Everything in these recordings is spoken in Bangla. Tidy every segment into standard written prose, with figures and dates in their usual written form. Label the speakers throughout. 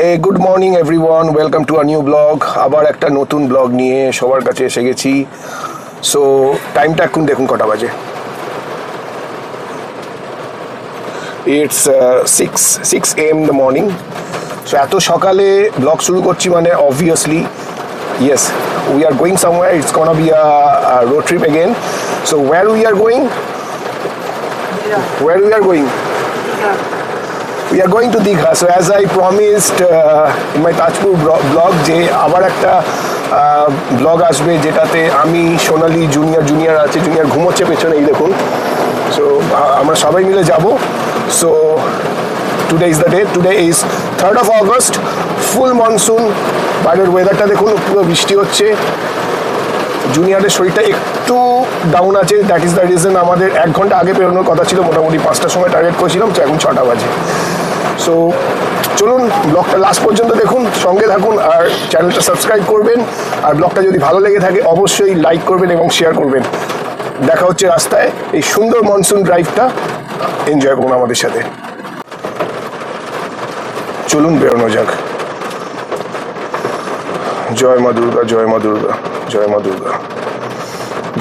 Speaker 1: Hey good morning everyone, welcome to a new blog. আবার একটা নতুন ব্লগ নিয়ে সবার কাছে এসে গেছি। সো টাইমটা এখন দেখুন কটা বাজে। It's 6 AM the morning. So এত সকালে ব্লগ শুরু করছি মানে obviously yes we are going somewhere. It's gonna be a road trip again. So where we are going? Where we are going? We are going to Digha. So as I promised in my Tajpur blog যে আবার একটা ব্লগ আসবে যেটাতে আমি সোনালি জুনিয়র আছে, জুনিয়র ঘুমোচ্ছে পেছনে, এই দেখুন। সো আমরা সবাই মিলে যাব। So today is the day. Today is 3rd of August, full monsoon. বাইরের ওয়েদারটা দেখুন, পুরো বৃষ্টি হচ্ছে। জুনিয়রের শরীরটা একটু ডাউন আছে, দ্যাট ইজ দ্য রিজন আমাদের 1 ঘন্টা আগে বেরোনোর কথা ছিল। মোটামুটি 5টার সময় টার্গেট করেছিলাম, তো এখন 6টা বাজে। সো চলুন ব্লগটা লাস্ট পর্যন্ত দেখুন, সঙ্গে থাকুন, আর চ্যানেলটা সাবস্ক্রাইব করবেন। আর ব্লগটা যদি ভালো লেগে থাকে অবশ্যই লাইক করবেন এবং শেয়ার করবেন। দেখা হচ্ছে রাস্তায়। এই সুন্দর মনসুন ড্রাইভটা এনজয় করুন আমাদের সাথে। চলুন বেরোনো যাক। জয় মা দুর্গা, জয় মা দুর্গা, জয় মা দুর্গা,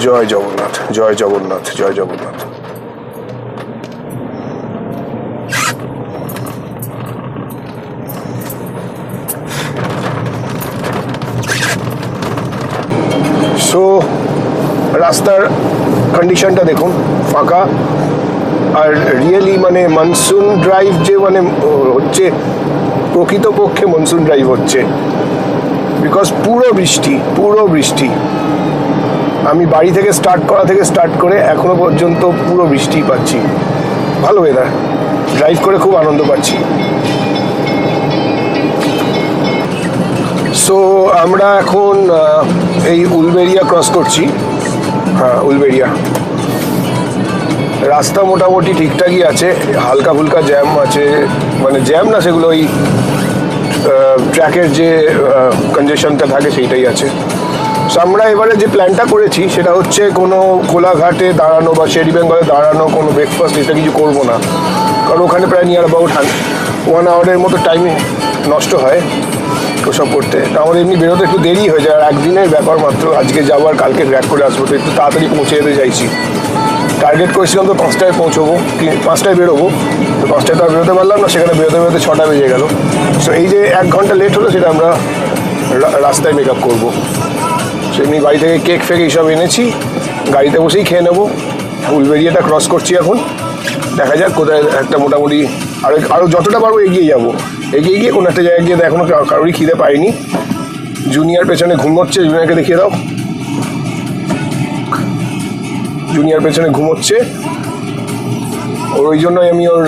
Speaker 1: জয় জগন্নাথ, জয় জগন্নাথ, জয় জগন্নাথ। সো রাস্তার কন্ডিশনটা দেখুন, ফাঁকা। আর রিয়েলি মানে মনসুন ড্রাইভ যে মানে হচ্ছে, প্রকৃতপক্ষে মনসুন ড্রাইভ হচ্ছে, বিকজ পুরো বৃষ্টি। আমি বাড়ি থেকে স্টার্ট করে এখনো পর্যন্ত পুরো বৃষ্টি পাচ্ছি। ভালো ওয়েদার, ড্রাইভ করে খুব আনন্দ পাচ্ছি। সো আমরা এখন এই উলবেড়িয়া ক্রস করছি। হ্যাঁ, উলবেড়িয়া। রাস্তা মোটামুটি ঠিকঠাকই আছে, হালকা ফুলকা জ্যাম আছে, মানে জ্যাম না, সেগুলো ওই ট্র্যাকের যে কনজেশনটা থাকে সেইটাই আছে। সো আমরা এবারে যে প্ল্যানটা করেছি সেটা হচ্ছে কোনো কোলাঘাটে দাঁড়ানো বা শেরি বেঙ্গলে দাঁড়ানো, কোনো ব্রেকফাস্ট এটা কিছু করবো না, কারণ ওখানে প্রায় নিয়ার অ্যাবাউট 1 আওয়ারের মতো টাইমে নষ্ট হয় ওসব করতে। তো আমাদের এমনি বেরোতে একটু দেরি হয়ে যায়, আর একদিনের ব্যাপার মাত্র। আজকে যাবো আর কালকে ব্যাক করে আসবো, তো একটু তাড়াতাড়ি পৌঁছে যেতে চাইছি। টার্গেট করেছিলাম তো 5টায় পৌঁছবো, 5টায় বেরোবো, তো 5টায় তো আর বেরোতে পারলাম না। সেখানে বেরোতে 6টা বেজে গেল। সো এই যে 1 ঘন্টা লেট হলো, সেটা আমরা রাস্তায় মেক আপ করবো। সো এমনি বাড়ি থেকে কেক ফেক এইসব এনেছি, গাড়িতে বসেই খেয়ে নেবো। উলবেড়িয়াটা ক্রস করছি এখন, দেখা যাক কোথায় একটা মোটামুটি আরও যতটা পারবো এগিয়ে যাবো। এগিয়ে গিয়ে কোনো একটা জায়গায় গিয়ে এখনও কারোরই খিদে পাইনি। জুনিয়র পেছনে ঘুমোচ্ছে, জুনিয়রকে দেখিয়ে দাও। জুনিয়র পেছনে ঘুমোচ্ছে, ওই জন্যই আমি ওর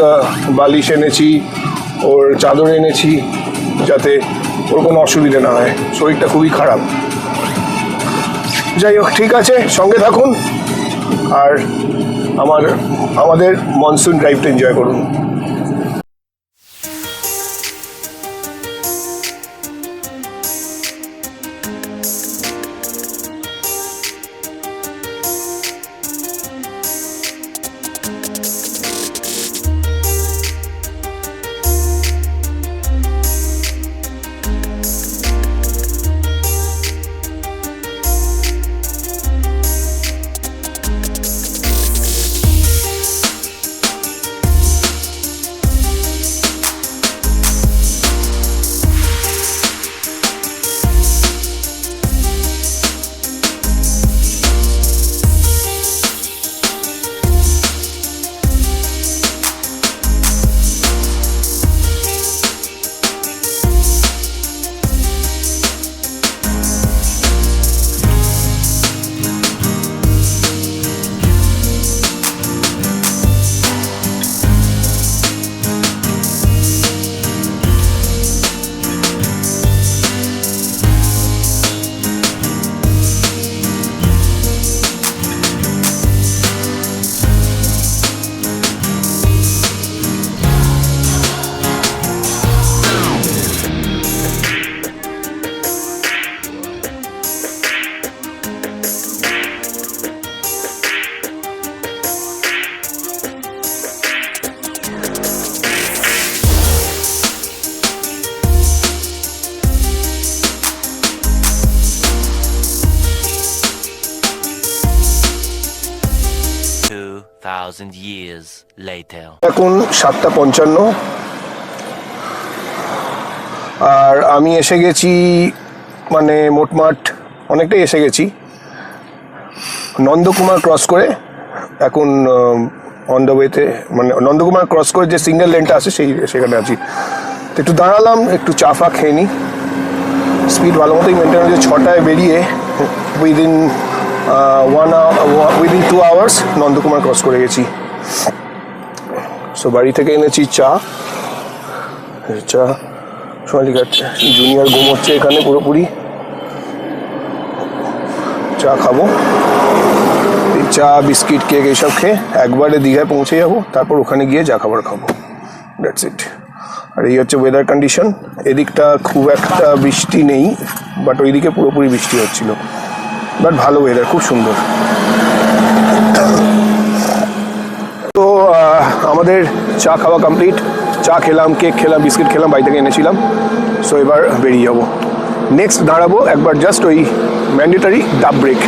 Speaker 1: বালিশ এনেছি, ওর চাদর এনেছি, যাতে ওর কোনো অসুবিধে না হয়। শরীরটা খুবই খারাপ। যাই হোক, ঠিক আছে, সঙ্গে থাকুন আর আমাদের মনসুন ড্রাইভটা এনজয় করুন।
Speaker 2: 2,000 years later.
Speaker 1: এখন 7:55 আর আমি এসে গেছি, মানে মোটমাট অনেকটাই এসে গেছি। নন্দকুমার ক্রস করে এখন অন দ্য ওয়েতে, মানে নন্দকুমার ক্রস করে যে সিঙ্গেল লেনটা আছে সেখানে আছি। তো একটু দাঁড়ালাম, একটু চা ফা খেয়ে নিই। স্পিড ভালো মতোই মেনটেন হয়েছে। 6টায় বেরিয়ে উইদিন 2 আওয়ার্স নন্দকুমার ক্রস করে গেছি। সো বাড়ি থেকে এনেছি চা। সোনালিকা জুনিয়র ঘুমোচ্ছে এখানে পুরোপুরি। চা খাবো, চা বিস্কিট কেক এইসব খেয়ে একবারে দীঘায় পৌঁছে যাবো, তারপর ওখানে গিয়ে যা খাবার খাবো। That's it. আর এই হচ্ছে ওয়েদার কন্ডিশন। এদিকটা খুব একটা বৃষ্টি নেই, বাট ওইদিকে পুরোপুরি বৃষ্টি হচ্ছিল। বাট ভালো ওয়েদার, খুব সুন্দর। তো আমাদের চা খাওয়া কমপ্লিট। চা খেলাম, কেক খেলাম, বিস্কিট খেলাম, বাড়ি থেকে এনেছিলাম। সো এবার বেরিয়ে যাবো। নেক্সট দাঁড়াবো একবার জাস্ট ওই ম্যান্ডেটারি ডাব ব্রেক।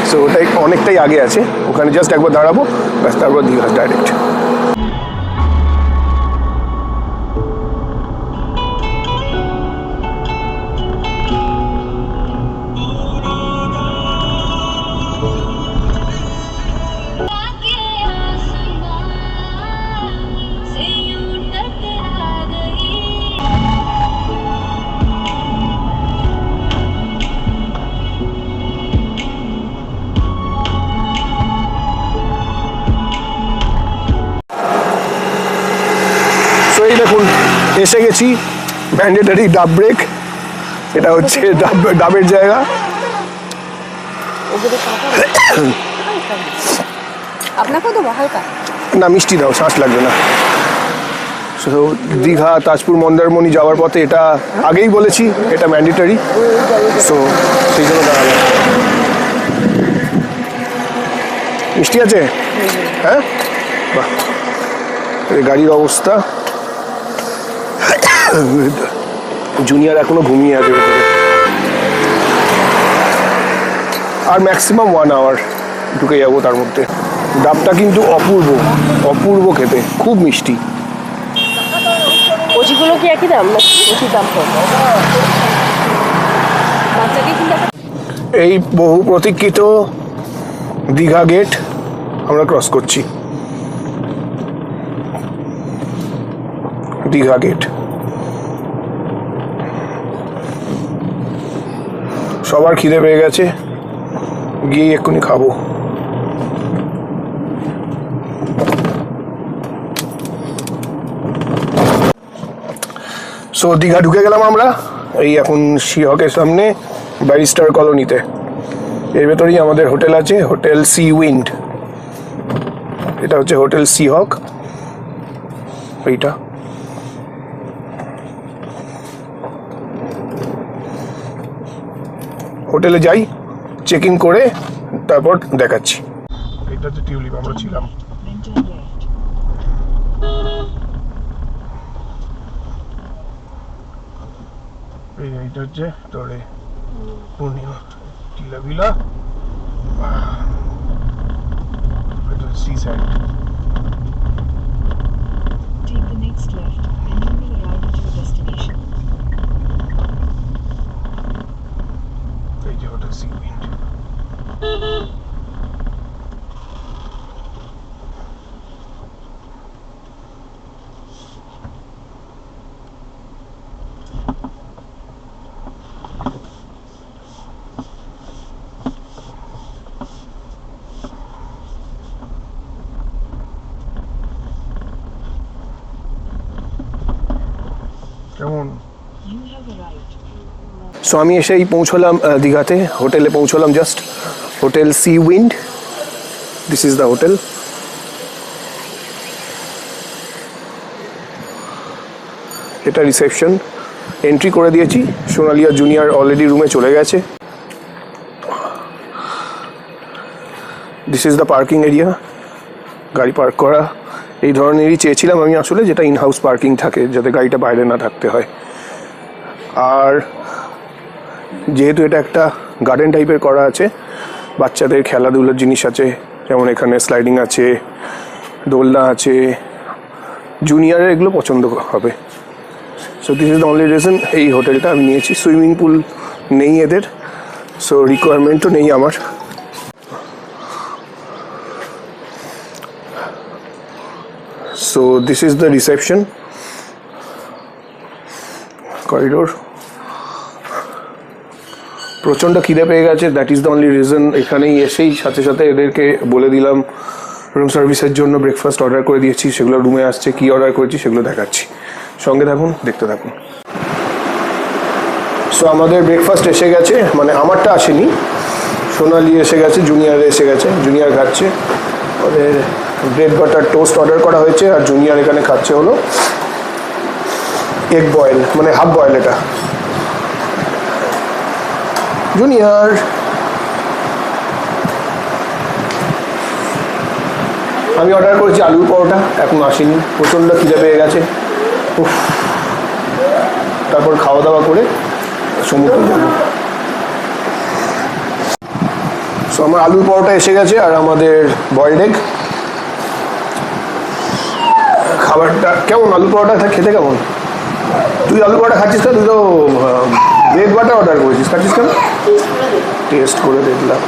Speaker 1: সো ওটাই অনেকটাই আগে আছে, ওখানে জাস্ট একবার দাঁড়াবো, ব্যাস তারপর দীঘা ডাইরেক্ট। এই দেখুন এসে গেছি ম্যান্ডেটারি ডাব ব্রেক। এটা হচ্ছে ডাবের জায়গা। না মিষ্টি দাও, শ্বাস লাগবে না। দীঘা, তাজপুর, মন্দারমণি যাওয়ার পথে এটা আগেই বলেছি এটা ম্যান্ডেটারি। সো সেই জন্য দাঁড়ালাম। মিষ্টি আছে? হ্যাঁ, বাহ। গাড়ির অবস্থা, জুনিয়র এখনো ঘুমিয়ে আছে ভেতরে। আর ম্যাক্সিমাম 1 আওয়ার ঢুকে যাবো তার মধ্যে। ডাবটা কিন্তু অপূর্ব, অপূর্ব খেতে, খুব মিষ্টি।
Speaker 3: কচিগুলো কি একই দাম? কচির দাম কত?
Speaker 1: এই বহু প্রতীক্ষিত দীঘা গেট আমরা ক্রস করছি। দীঘা গেট। সবার খিদে পেয়ে গেছে, গিয়ে এক্ষুনি খাবো। সো দীঘা ঢুকে গেলাম আমরা। এই এখন সিহকের সামনে ব্যারিস্টার কলোনিতে। এর ভেতরেই আমাদের হোটেল আছে, হোটেল সি উইন্ড। এটা হচ্ছে হোটেল সিহক। এইটা হোটেলে যাই, চেক ইন করে তারপর দেখাচ্ছি। এটা হচ্ছে টিউলিপ, আমরা ছিলাম। এইটা হচ্ছে তোরে পূর্ণিমা টিলা বিলা। এটা seaside.
Speaker 4: Take the next left and you will arrive at your destination.
Speaker 1: এই যে হোটেল সি উইন্ড। কেমন? সো আমি এসেই পৌঁছলাম দীঘাতে, হোটেলে পৌঁছলাম just. Hotel Sea Wind, this is the hotel. এটা রিসেপশন। এন্ট্রি করে দিয়েছি, সোনালিয়া জুনিয়র অলরেডি রুমে চলে গেছে। This is the parking area, গাড়ি পার্ক করা। এই ধরনেরই চেয়েছিলাম আমি আসলে, যেটা ইন হাউস পার্কিং থাকে, যাতে গাড়িটা বাইরে না থাকতে হয়। আর যেহেতু এটা একটা গার্ডেন টাইপের করা আছে, বাচ্চাদের খেলাধুলার জিনিস আছে, যেমন এখানে স্লাইডিং আছে, দোলনা আছে, জুনিয়রের এগুলো পছন্দ হবে। So this is the only reason এই হোটেলটা আমি নিয়েছি। সুইমিং পুল নেই এদের, সো রিকোয়ারমেন্টও নেই আমার। So this is the reception corridor. প্রচণ্ড খিদে পেয়ে গেছে, that is the only reason এখানেই এসেই সাথে সাথে এদেরকে বলে দিলাম রুম সার্ভিসের জন্য ব্রেকফাস্ট অর্ডার করে দিয়েছি, সেগুলো রুমে আসছে। কী অর্ডার করেছি সেগুলো দেখাচ্ছি, সঙ্গে থাকুন, দেখতে থাকুন। সো আমাদের ব্রেকফাস্ট এসে গেছে, মানে আমারটা আসেনি, সোনালি এসে গেছে, জুনিয়র এসে গেছে, জুনিয়র খাচ্ছে। ওদের ব্রেড বাটার টোস্ট অর্ডার করা হয়েছে, আর জুনিয়র এখানে খাচ্ছে হলো এগ বয়েল, মানে হাফ বয়েল। এটা জুনিয়র। আমি অর্ডার করেছি আলুর পরোটা, এখন আসেনি, প্রচণ্ড খিদে পেয়ে গেছে। উফ, তারপর খাওয়া দাওয়া করে সমুদ্রে যাবো। সো আমার আলুর পরোটা এসে গেছে আর আমাদের বয়েলড এগ। খাবারটা কেমন? আলু পরোটা খেতে কেমন? তুই আলু পরোটা খাচ্ছিস না? তুই তো ব্রেড বাটার অর্ডার করেছিস, খাচ্ছিস কেন? টেস্ট করে দেখলাম।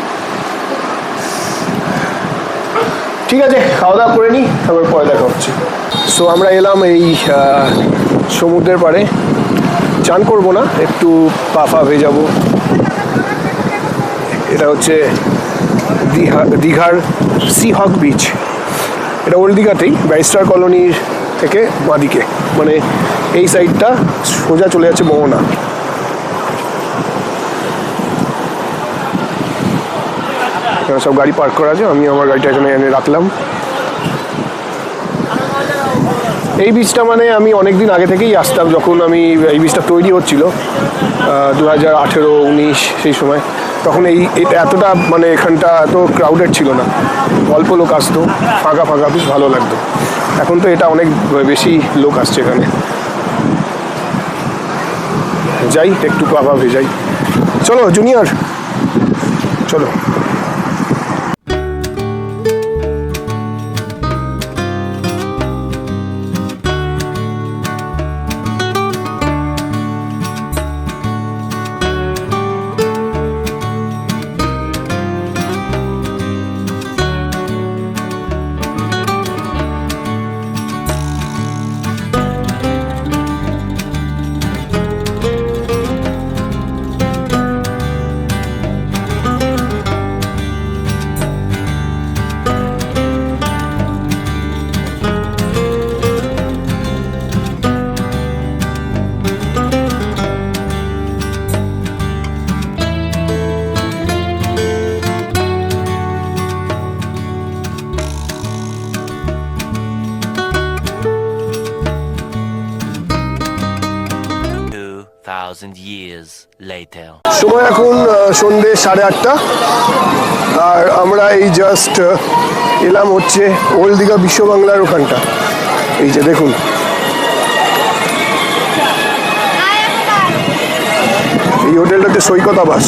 Speaker 1: ঠিক আছে, খাওয়া দাওয়া করে নিই, তারপর পরে দেখা হচ্ছে। সো আমরা এলাম এই সমুদ্রের পাড়ে। চান করবো না, একটু পা ভেজাবো। এটা হচ্ছে দীঘার সি হক বিচ। এটা ওল্ড দীঘাতেই, ব্যারিস্টার কলোনির থেকে বাঁদিকে, মানে এই সাইডটা সোজা চলে যাচ্ছে মোহনা। সব গাড়ি পার্ক করা আছে, আমি আমার গাড়িটা এখানে এনে রাখলাম। এই বীজটা মানে আমি অনেক দিন আগে থেকেই আসতাম, যখন আমি এই বীজটা তৈরি হচ্ছিল 2018-19 সেই সময়। তখন এটা এতটা মানে এখানটা এত ক্রাউডেড ছিল না, অল্প লোক আসতো, ফাঁকা ফাঁকা, বেশ ভালো লাগতো। এখন তো এটা অনেক বেশি লোক আসছে এখানে। যাই একটু পা ভেজাই। চলো জুনিয়র, চলো।
Speaker 2: years later.
Speaker 1: সময় এখন সন্ধ্যে 8:30, আর আমরা এই জাস্ট এলাম হচ্ছে ওল্ড দীঘা বিশ্ব বাংলার ওখানটা। এই যে দেখুন, এই হোটেলটাতে সৈকত আবাস।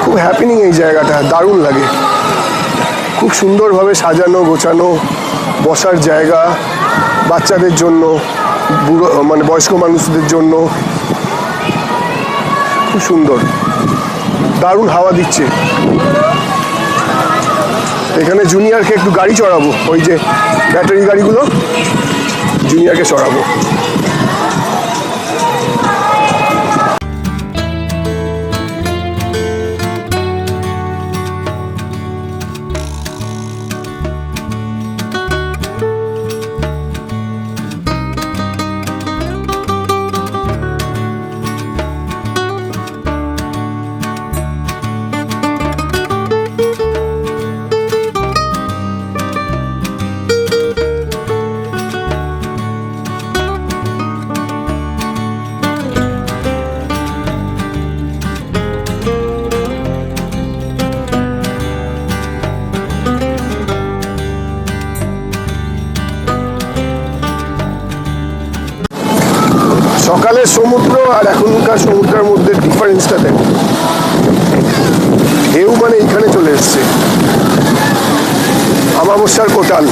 Speaker 1: খুব হ্যাপিনিং এই জায়গাটা, দারুণ লাগে। খুব সুন্দরভাবে সাজানো গোছানো, বসার জায়গা বাচ্চাদের জন্য, বুড়ো মানে বয়স্ক মানুষদের জন্য, খুব সুন্দর, দারুণ হাওয়া দিচ্ছে। এখানে জুনিয়রকে একটু গাড়ি চড়াবো, ওই যে ব্যাটারি গাড়িগুলো, জুনিয়রকে চড়াবো। সকালের সমুদ্র আর এখনকার সমুদ্রের মধ্যে ডিফারেন্সটা দেখো, ঢেউ মানে এইখানে চলে এসছে, আমাবস্যার কোটাল।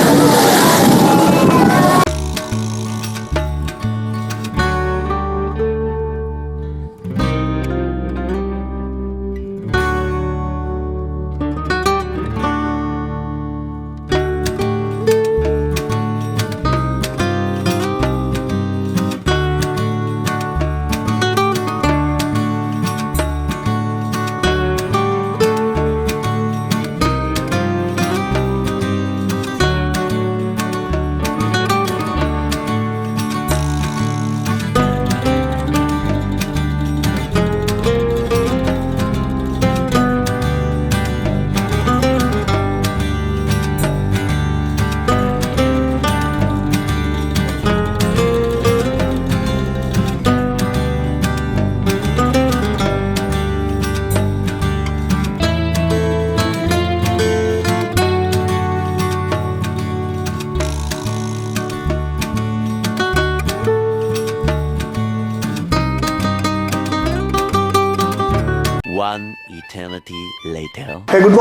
Speaker 2: One eternity later.
Speaker 1: হ্যাঁ, good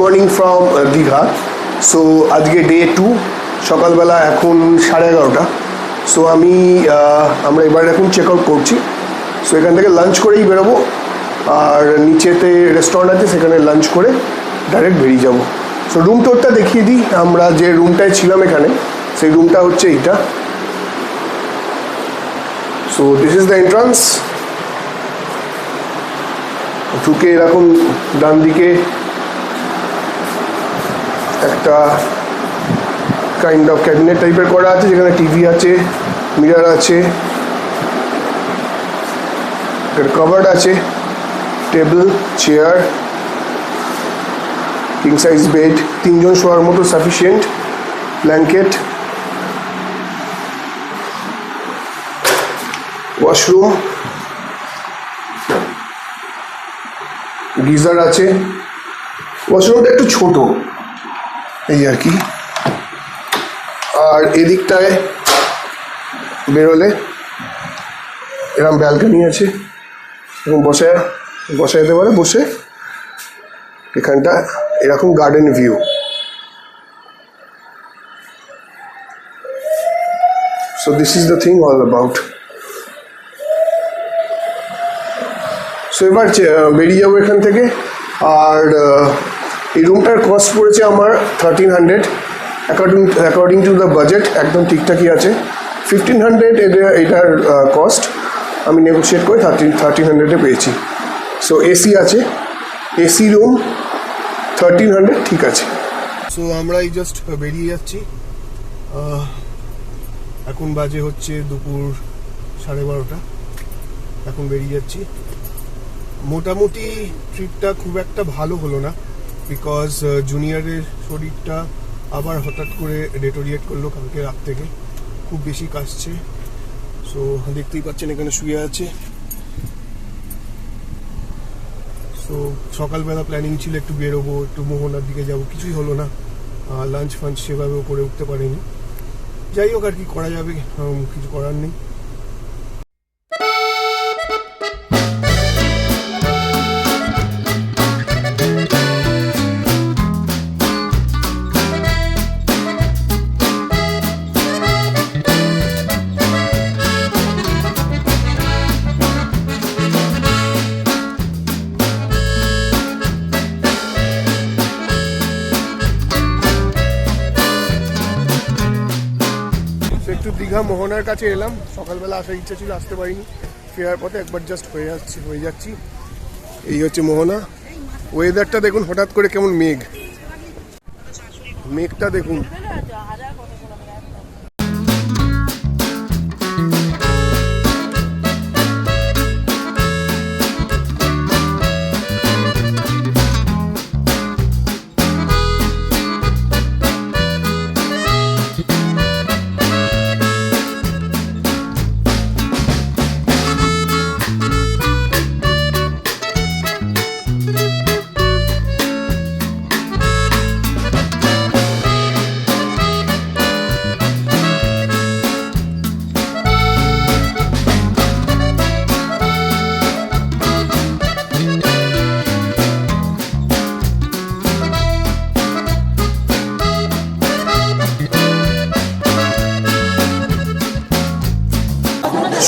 Speaker 1: morning from Digha. So আজকে ডে 2, সকালবেলা এখন 11:30। সো আমরা এবার এখন চেক আউট করছি। সো এখান থেকে লাঞ্চ করেই বেরোবো, আর নিচেতে রেস্টুরেন্ট আছে, সেখানে লাঞ্চ করে ডাইরেক্ট বেরিয়ে যাবো। সো রুম টোরটা দেখিয়ে দিই। আমরা যে রুমটায় ছিলাম এখানে, সেই রুমটা হচ্ছে এইটা। So this is the entrance. ঢুকে এরকম ডান দিকে একটা কাইন্ড অফ ক্যাবিনেট টাইপের করা আছে, যেখানে টিভি আছে, মিরর আছে, কভার্ড আছে, table, chair, king size bed, 3 জন শোয়ার মতো সাফিসিয়েন্ট, ব্ল্যাঙ্কেট, ওয়াশরুম, গিজার আছে। ওয়াশরুমটা একটু ছোট এই আর কি। আর এদিকটায় বেরোলে এরকম ব্যালকনি আছে, এবং বসা যেতে পারে। বসে এখানটা এরকম garden view. So this is the thing all about. So এবার বেরিয়ে যাবো এখান থেকে। আর এই রুমটার কস্ট পড়েছে আমার 1300, অ্যাকর্ডিং টু দ্য বাজেট একদম ঠিকঠাকই আছে। 1500 এটার কস্ট, আমি নেগোশিয়েট করে 1300-এ পেয়েছি। সো এসি আছে, এসি রুম, 1300 ঠিক আছে। সো আমরা এই জাস্ট বেরিয়ে যাচ্ছি। এখন বাজে হচ্ছে দুপুর 12:30। এখন বেরিয়ে যাচ্ছি। মোটামুটি ট্রিপটা খুব একটা ভালো হলো না, বিকজ জুনিয়রের শরীরটা আবার হঠাৎ করে ডেটোরিয়েট করলো কালকে রাত থেকে, খুব বেশি কাশছে। সো দেখতেই পাচ্ছেন এখানে শুয়ে আছে। সো সকালবেলা প্ল্যানিং ছিল একটু বেরোবো, একটু মোহনার দিকে যাব, কিছুই হলো না। লাঞ্চ ফাঞ্চ সেভাবেও করে উঠতে পারিনি। যাই হোক, আর কি করা যাবে, কিছু করার নেই। একটু দীঘা মোহনার কাছে এলাম। সকালবেলা আসার ইচ্ছা ছিল, আসতে পারিনি। ফেরার পথে একবার জাস্ট হয়ে যাচ্ছি। এই হচ্ছে মোহনা। ওয়েদারটা দেখুন, হঠাৎ করে কেমন মেঘটা দেখুন।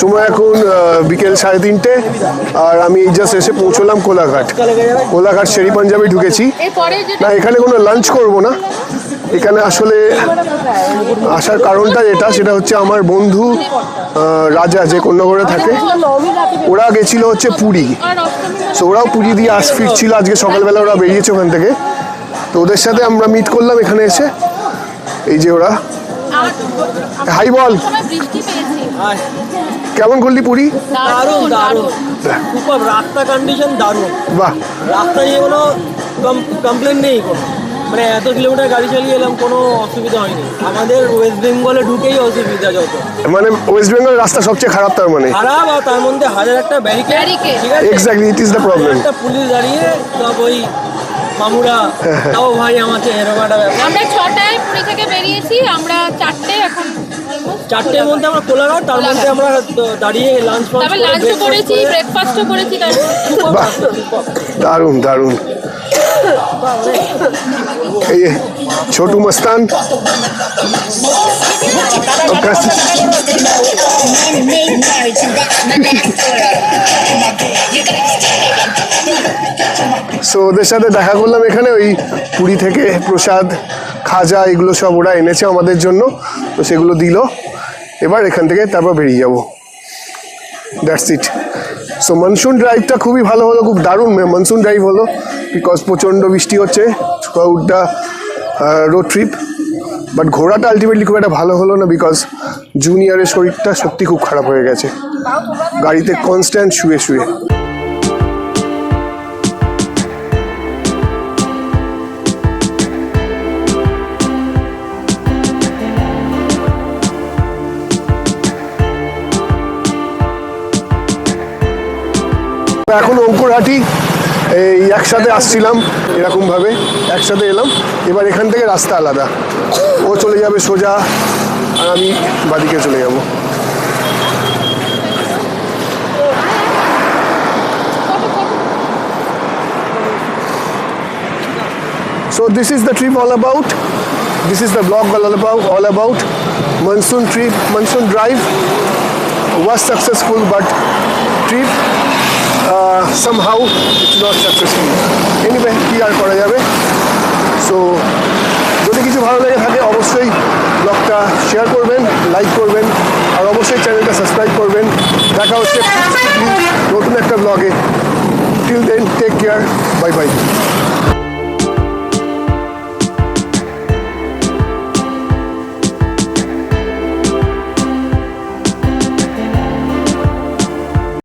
Speaker 1: সময় এখন বিকেল 3:30 আর আমি জাস্ট এসে পৌঁছলাম কোলাঘাট। কোলাঘাট শেরি পাঞ্জাবে ঢুকেছি। না এখানে কোনো লাঞ্চ করব না, এখানে আসলে আসার কারণটা সেটা হচ্ছে আমার বন্ধু রাজা যে কন্যাগড়ে থাকে, ওরা গেছিল হচ্ছে পুরী। সো ওরাও পুরী দিয়ে ফিরছিল আজকে সকালবেলা, ওরা বেরিয়েছে ওখান থেকে। তো ওদের সাথে আমরা মিট করলাম এখানে এসে। এই যে ওরা, হাই বল, কেমন করলি পুরী?
Speaker 5: দারুণ দারুণ, খুব রাস্তা কন্ডিশন দারুণ।
Speaker 1: বাহ,
Speaker 5: রাস্তা নিয়ে কোনো কমপ্লেন নেই কোনো, মানে এত কিলোমিটার গাড়ি চালিয়ে এলাম, কোনো অসুবিধা হয়নি। আমাদের ওয়েস্ট বেঙ্গলে ঢুকেই অসুবিধা যত,
Speaker 1: মানে ওয়েস্ট বেঙ্গল রাস্তা সবচেয়ে খারাপ তার মানে?
Speaker 5: খারাপ, আর তার মধ্যে হাজার একটা ব্যারিকেড, ঠিক আছে,
Speaker 1: exactly, it is the problem.
Speaker 5: একটা পুলিশ দাঁড়িয়ে সব ওই মামুরা, তাও ভাই আমাকে এরকম একটা ব্যাপার।
Speaker 6: আমরা 6টায় পুরী থেকে বেরিয়েছি, আমরা 4টে এখন
Speaker 5: 4টের মধ্যে আমরা কোলাঘাট, তার মধ্যে আমরা দাঁড়িয়ে লাঞ্চ
Speaker 6: তারপর লাঞ্চও করেছি, ব্রেকফাস্টও করেছি।
Speaker 1: বাহ, দারুণ দারুণ। এই ছোটু মস্তান, সো ওদের সাথে দেখা করলাম এখানে। ওই পুরী থেকে প্রসাদ, খাজা এগুলো সব ওরা এনেছে আমাদের জন্য, তো সেগুলো দিল। এবার এখান থেকে তারপর বেরিয়ে যাবো, দ্যাটস ইট। সো মনসুন ড্রাইভটা খুবই ভালো হলো, খুব দারুণ মনসুন ড্রাইভ হলো, বিকজ প্রচণ্ড বৃষ্টি হচ্ছে, থ্রুআউটটা রোড ট্রিপ। বাট ঘোরাটা আলটিমেটলি খুব একটা ভালো হলো না, বিকজ জুনিয়রের শরীরটা সত্যি খুব খারাপ হয়ে গেছে, গাড়িতে কনস্ট্যান্ট শুয়ে শুয়ে। এখন অঙ্কুরহাটি এই একসাথে আসছিলাম, এরকমভাবে একসাথে এলাম। এবার এখান থেকে রাস্তা আলাদা, ও চলে যাবে সোজা আর আমি বাদিকে চলে যাব। So this is the trip all about. This is the vlog all about monsoon trip, monsoon drive was successful, but trip somehow it's not successful. Anyway, কি আর করা যাবে। সো যদি কিছু ভালো লেগে থাকে অবশ্যই ব্লগটা শেয়ার করবেন, লাইক করবেন, আর অবশ্যই চ্যানেলটা সাবস্ক্রাইব করবেন। দেখা হচ্ছে নতুন একটা ব্লগে। Till then, take care, bye by.